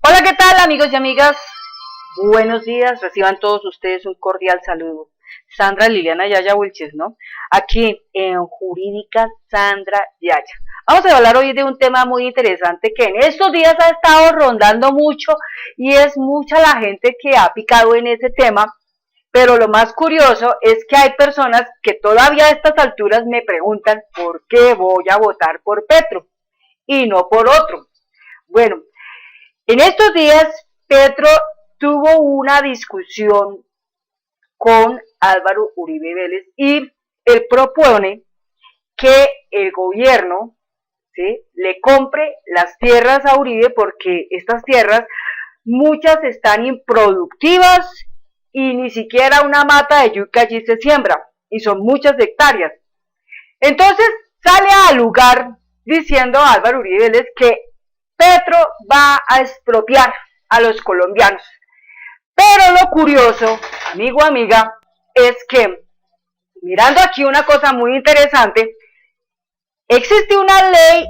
Hola, ¿qué tal amigos y amigas? Buenos días, reciban todos ustedes un cordial saludo. Sandra Liliana Yaya Wilches, ¿no? Aquí en Jurídica Sandra Yaya. Vamos a hablar hoy de un tema muy interesante que en estos días ha estado rondando mucho y es mucha la gente que ha picado en ese tema, pero lo más curioso es que hay personas que todavía a estas alturas me preguntan por qué voy a votar por Petro y no por otro. Bueno, en estos días Petro tuvo una discusión con Álvaro Uribe Vélez y él propone que el gobierno, ¿sí?, le compre las tierras a Uribe porque estas tierras, muchas están improductivas y ni siquiera una mata de yuca allí se siembra y son muchas hectáreas. Entonces sale al lugar diciendo Álvaro Uribe Vélez que Petro va a expropiar a los colombianos. Pero lo curioso, amigo, amiga, es que, mirando aquí una cosa muy interesante, existe una ley,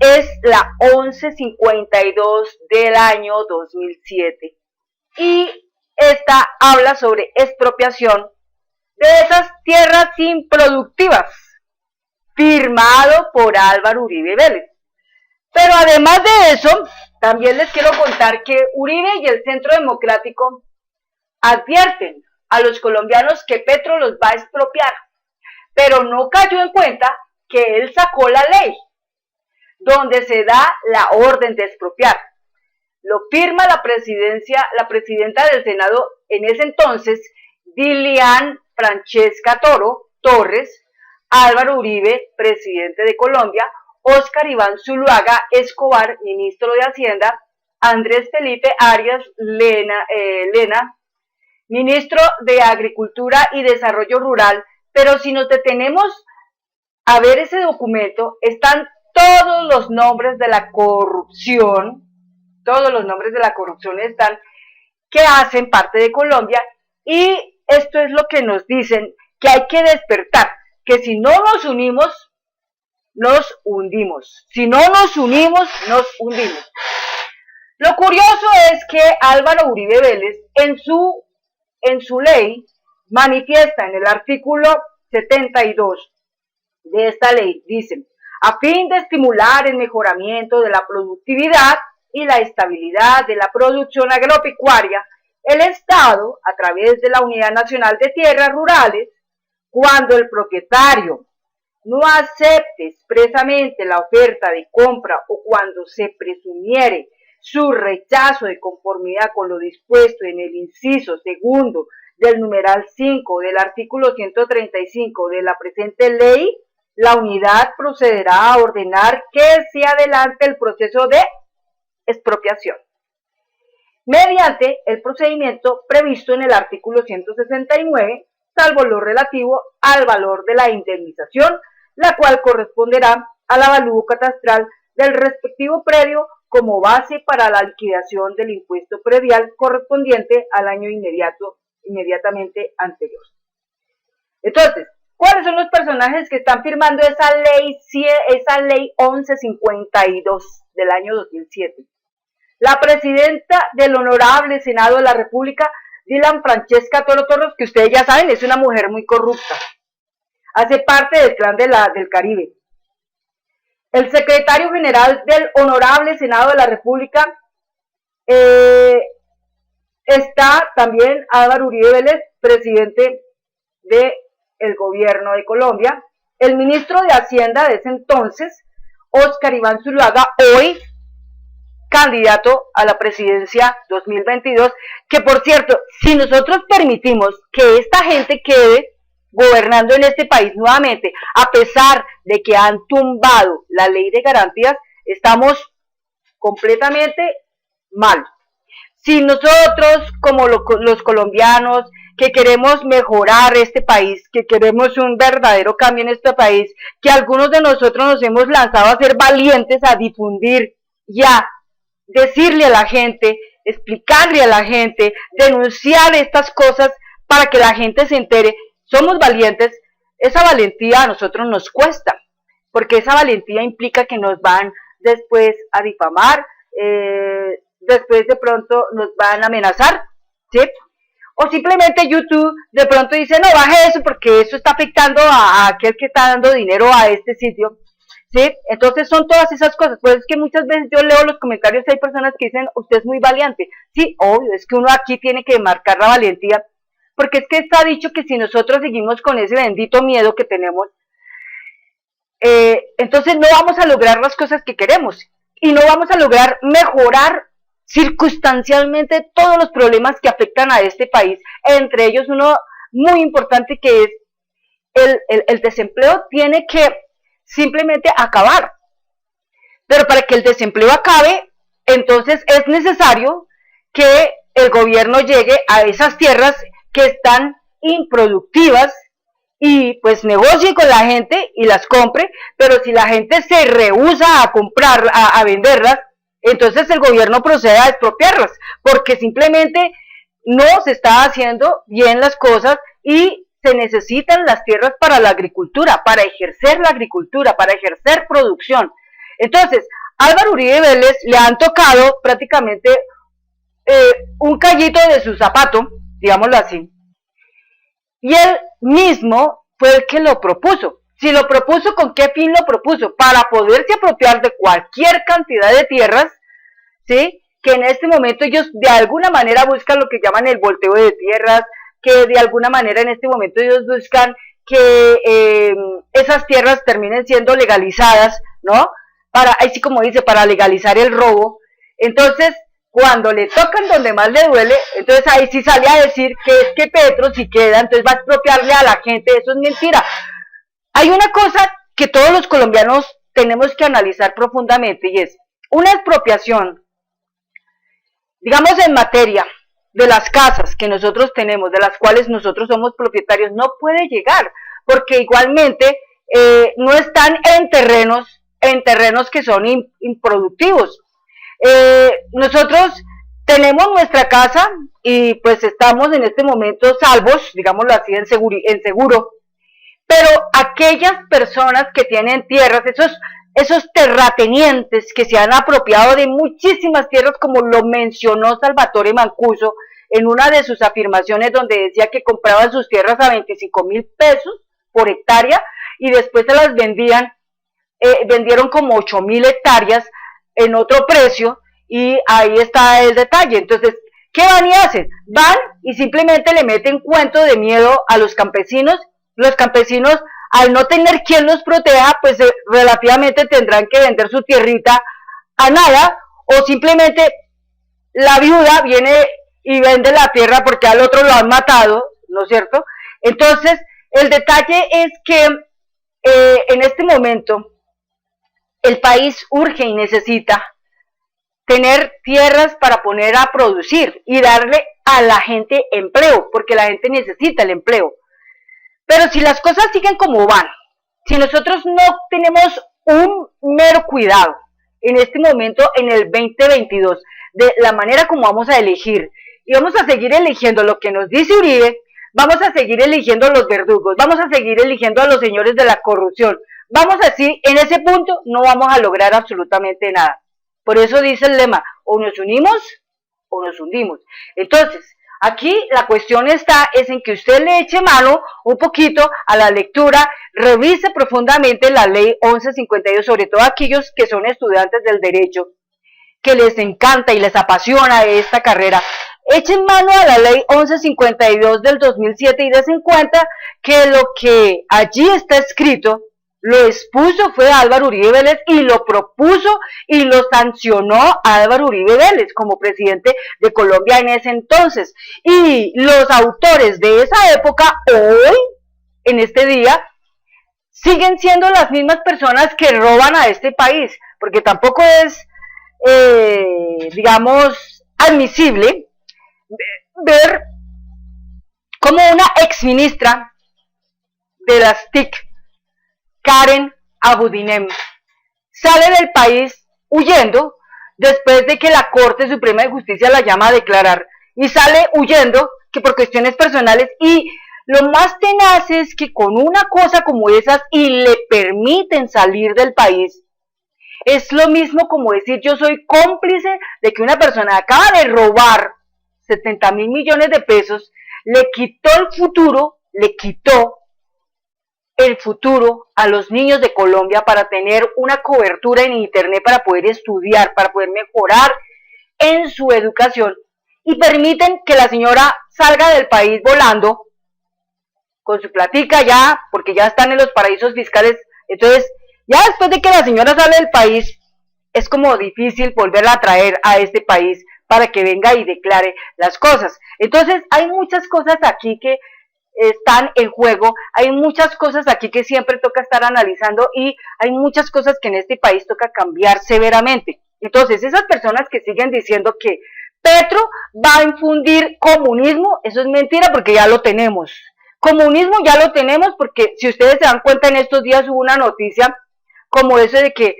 es la 1152 del año 2007, y esta habla sobre expropiación de esas tierras improductivas, firmado por Álvaro Uribe Vélez. Pero además de eso, también les quiero contar que Uribe y el Centro Democrático advierten a los colombianos que Petro los va a expropiar, pero no cayó en cuenta que él sacó la ley donde se da la orden de expropiar. Lo firma la presidenta del Senado en ese entonces, Dilian Francesca Torres, Álvaro Uribe, presidente de Colombia, Óscar Iván Zuluaga Escobar, ministro de Hacienda, Andrés Felipe Arias Lena, ministro de Agricultura y Desarrollo Rural. Pero si nos detenemos a ver ese documento, están todos los nombres de la corrupción, están, que hacen parte de Colombia, y esto es lo que nos dicen, que hay que despertar, que si no nos unimos, nos hundimos. Si no nos unimos, nos hundimos. Lo curioso es que Álvaro Uribe Vélez en su ley manifiesta en el artículo 72 de esta ley, dice: a fin de estimular el mejoramiento de la productividad y la estabilidad de la producción agropecuaria, el Estado, a través de la Unidad Nacional de Tierras Rurales, cuando el propietario no acepte expresamente la oferta de compra o cuando se presumiere su rechazo de conformidad con lo dispuesto en el inciso segundo del numeral 5 del artículo 135 de la presente ley, la unidad procederá a ordenar que se adelante el proceso de expropiación mediante el procedimiento previsto en el artículo 169, salvo lo relativo al valor de la indemnización, la cual corresponderá al avalúo catastral del respectivo predio como base para la liquidación del impuesto predial correspondiente al año inmediatamente anterior. Entonces, ¿cuáles son los personajes que están firmando esa ley 1152 del año 2007? La presidenta del Honorable Senado de la República, Dilian Francesca Torres, que ustedes ya saben, es una mujer muy corrupta. Hace parte del clan del Caribe. El secretario general del Honorable Senado de la República, está también Álvaro Uribe Vélez, presidente del gobierno de Colombia. El ministro de Hacienda de ese entonces, Óscar Iván Zuluaga, hoy candidato a la presidencia 2022, que por cierto, si nosotros permitimos que esta gente quede gobernando en este país nuevamente, a pesar de que han tumbado la ley de garantías, estamos completamente mal. Si nosotros, como los colombianos, que queremos mejorar este país, que queremos un verdadero cambio en este país, que algunos de nosotros nos hemos lanzado a ser valientes, a difundir y a decirle a la gente, explicarle a la gente, denunciar estas cosas para que la gente se entere, somos valientes. Esa valentía a nosotros nos cuesta, porque esa valentía implica que nos van después a difamar, después de pronto nos van a amenazar, ¿sí? O simplemente YouTube de pronto dice, no, baje eso porque eso está afectando a aquel que está dando dinero a este sitio, ¿sí? Entonces son todas esas cosas. Pues es que muchas veces yo leo los comentarios, hay personas que dicen, usted es muy valiente. Sí, obvio, es que uno aquí tiene que marcar la valentía, porque es que está dicho que si nosotros seguimos con ese bendito miedo que tenemos, entonces no vamos a lograr las cosas que queremos y no vamos a lograr mejorar circunstancialmente todos los problemas que afectan a este país, entre ellos uno muy importante que es el desempleo. Tiene que simplemente acabar, pero para que el desempleo acabe, entonces es necesario que el gobierno llegue a esas tierras que están improductivas y pues negocie con la gente y las compre, pero si la gente se rehúsa a comprar, a venderlas, entonces el gobierno procede a expropiarlas, porque simplemente no se está haciendo bien las cosas y se necesitan las tierras para la agricultura, para ejercer la agricultura, para ejercer producción. Entonces, Álvaro Uribe Vélez le han tocado prácticamente un callito de su zapato, digámoslo así, y él mismo fue el que lo propuso. Si lo propuso, ¿con qué fin lo propuso? Para poderse apropiar de cualquier cantidad de tierras, ¿sí? Que en este momento ellos de alguna manera buscan lo que llaman el volteo de tierras, que de alguna manera en este momento ellos buscan que esas tierras terminen siendo legalizadas, ¿no? Así como dice, para legalizar el robo. Entonces, cuando le tocan donde más le duele, entonces ahí sí sale a decir que es que Petro si queda, entonces va a expropiarle a la gente. Eso es mentira. Hay una cosa que todos los colombianos tenemos que analizar profundamente y es una expropiación, digamos en materia de las casas que nosotros tenemos, de las cuales nosotros somos propietarios, no puede llegar, porque igualmente no están en terrenos que son improductivos. Nosotros tenemos nuestra casa y pues estamos en este momento salvos, digámoslo así, en seguro, pero aquellas personas que tienen tierras, esos terratenientes que se han apropiado de muchísimas tierras, como lo mencionó Salvatore Mancuso en una de sus afirmaciones, donde decía que compraban sus tierras a 25.000 pesos por hectárea y después se las vendieron como 8.000 hectáreas en otro precio, y ahí está el detalle. Entonces, ¿qué van y hacen? Van y simplemente le meten cuento de miedo a los campesinos. Los campesinos, al no tener quien los proteja, pues relativamente tendrán que vender su tierrita a nada, o simplemente la viuda viene y vende la tierra porque al otro lo han matado, ¿no es cierto? Entonces, el detalle es que en este momento el país urge y necesita tener tierras para poner a producir y darle a la gente empleo, porque la gente necesita el empleo. Pero si las cosas siguen como van, si nosotros no tenemos un mero cuidado en este momento, en el 2022, de la manera como vamos a elegir, y vamos a seguir eligiendo lo que nos dice Uribe, vamos a seguir eligiendo a los verdugos, vamos a seguir eligiendo a los señores de la corrupción, vamos así, en ese punto no vamos a lograr absolutamente nada. Por eso dice el lema, o nos unimos o nos hundimos. Entonces, aquí la cuestión es en que usted le eche mano un poquito a la lectura, revise profundamente la ley 1152, sobre todo aquellos que son estudiantes del derecho, que les encanta y les apasiona esta carrera. Echen mano a la ley 1152 del 2007 y den cuenta que lo que allí está escrito lo expuso fue Álvaro Uribe Vélez y lo propuso y lo sancionó Álvaro Uribe Vélez como presidente de Colombia en ese entonces. Y los autores de esa época, hoy, en este día, siguen siendo las mismas personas que roban a este país, porque tampoco es, digamos, admisible ver como una exministra de las TIC, Karen Abudinem, sale del país huyendo después de que la Corte Suprema de Justicia la llama a declarar, y sale huyendo que por cuestiones personales, y lo más tenaz es que con una cosa como esas y le permiten salir del país, Es lo mismo como decir yo soy cómplice de que una persona acaba de robar 70.000 millones de pesos, le quitó el futuro a los niños de Colombia para tener una cobertura en internet, para poder estudiar, para poder mejorar en su educación, y permiten que la señora salga del país volando con su platica ya, porque ya están en los paraísos fiscales. Entonces, ya después de que la señora sale del país, es como difícil volverla a traer a este país para que venga y declare las cosas. Entonces, hay muchas cosas aquí que están en juego, hay muchas cosas aquí que siempre toca estar analizando, y hay muchas cosas que en este país toca cambiar severamente. Entonces, esas personas que siguen diciendo que Petro va a infundir comunismo, eso es mentira, porque ya lo tenemos. Comunismo ya lo tenemos, porque si ustedes se dan cuenta, en estos días hubo una noticia como eso de que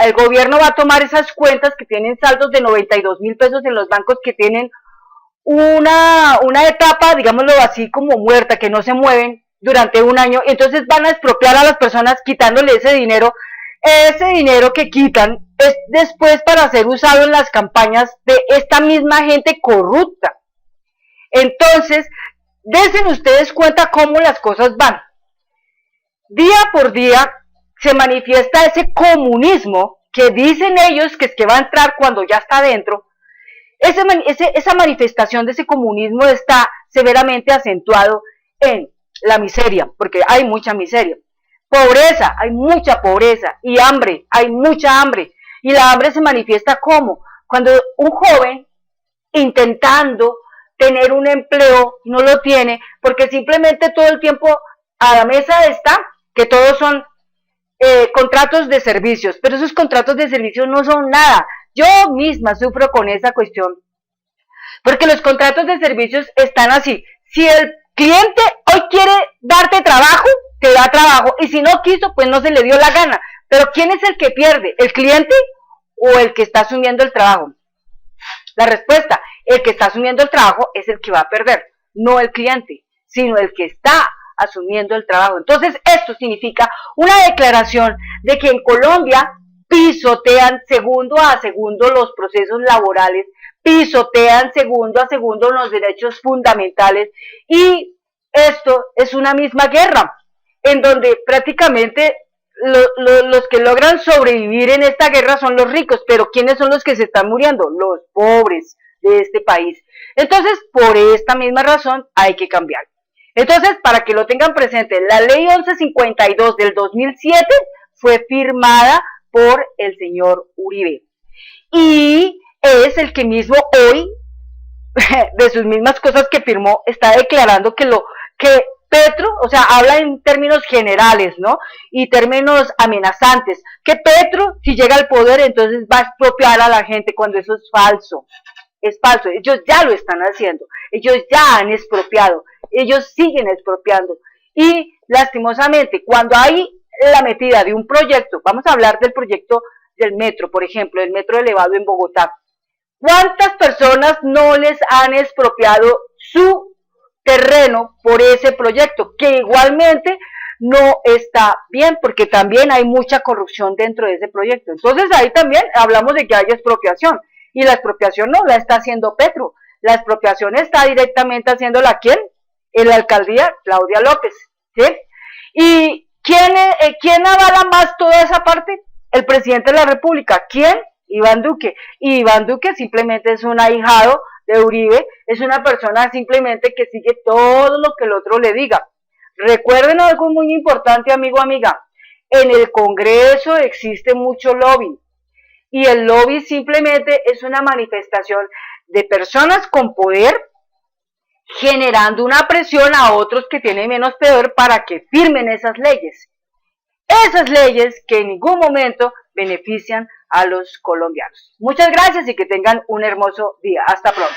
el gobierno va a tomar esas cuentas que tienen saldos de 92.000 pesos en los bancos, que tienen una etapa, digámoslo así, como muerta, que no se mueven durante un año. Entonces van a expropiar a las personas quitándole ese dinero. Ese dinero que quitan es después para ser usado en las campañas de esta misma gente corrupta. Entonces, dense ustedes cuenta cómo las cosas van. Día por día se manifiesta ese comunismo que dicen ellos que es que va a entrar cuando ya está adentro. Esa manifestación de ese comunismo está severamente acentuado en la miseria, porque hay mucha miseria. Pobreza, hay mucha pobreza, y hambre, hay mucha hambre. Y la hambre se manifiesta ¿cómo? Cuando un joven, intentando tener un empleo, no lo tiene, porque simplemente todo el tiempo a la mesa está que todos son contratos de servicios, pero esos contratos de servicios no son nada. Yo misma sufro con esa cuestión, porque los contratos de servicios están así: si el cliente hoy quiere darte trabajo, te da trabajo, y si no quiso, pues no se le dio la gana. Pero ¿quién es el que pierde? ¿El cliente o el que está asumiendo el trabajo? La respuesta: el que está asumiendo el trabajo es el que va a perder, no el cliente, sino el que está asumiendo el trabajo. Entonces, esto significa una declaración de que en Colombia pisotean segundo a segundo los procesos laborales, pisotean segundo a segundo los derechos fundamentales, y esto es una misma guerra, en donde prácticamente los que logran sobrevivir en esta guerra son los ricos, pero ¿quiénes son los que se están muriendo? Los pobres de este país. Entonces, por esta misma razón hay que cambiar. Entonces, para que lo tengan presente, la ley 1152 del 2007 fue firmada por el señor Uribe, y es el que mismo hoy, de sus mismas cosas que firmó, está declarando que Petro, o sea, habla en términos generales, ¿no? Y términos amenazantes, que Petro, si llega al poder, entonces va a expropiar a la gente, cuando eso es falso. Es falso, ellos ya lo están haciendo, ellos ya han expropiado, ellos siguen expropiando, y lastimosamente cuando hay la metida de un proyecto, vamos a hablar del proyecto del metro, por ejemplo, el metro elevado en Bogotá, ¿cuántas personas no les han expropiado su terreno por ese proyecto? Que igualmente no está bien, porque también hay mucha corrupción dentro de ese proyecto. Entonces ahí también hablamos de que hay expropiación. Y la expropiación no la está haciendo Petro, la expropiación está directamente haciéndola ¿quién? En la alcaldía, Claudia López, ¿sí? ¿Y quién avala más toda esa parte? El presidente de la República. ¿Quién? Iván Duque. Y Iván Duque simplemente es un ahijado de Uribe, es una persona simplemente que sigue todo lo que el otro le diga. Recuerden algo muy importante, amigo, amiga, en el Congreso existe mucho lobby, y el lobby simplemente es una manifestación de personas con poder generando una presión a otros que tienen menos poder para que firmen esas leyes que en ningún momento benefician a los colombianos. Muchas gracias y que tengan un hermoso día. Hasta pronto.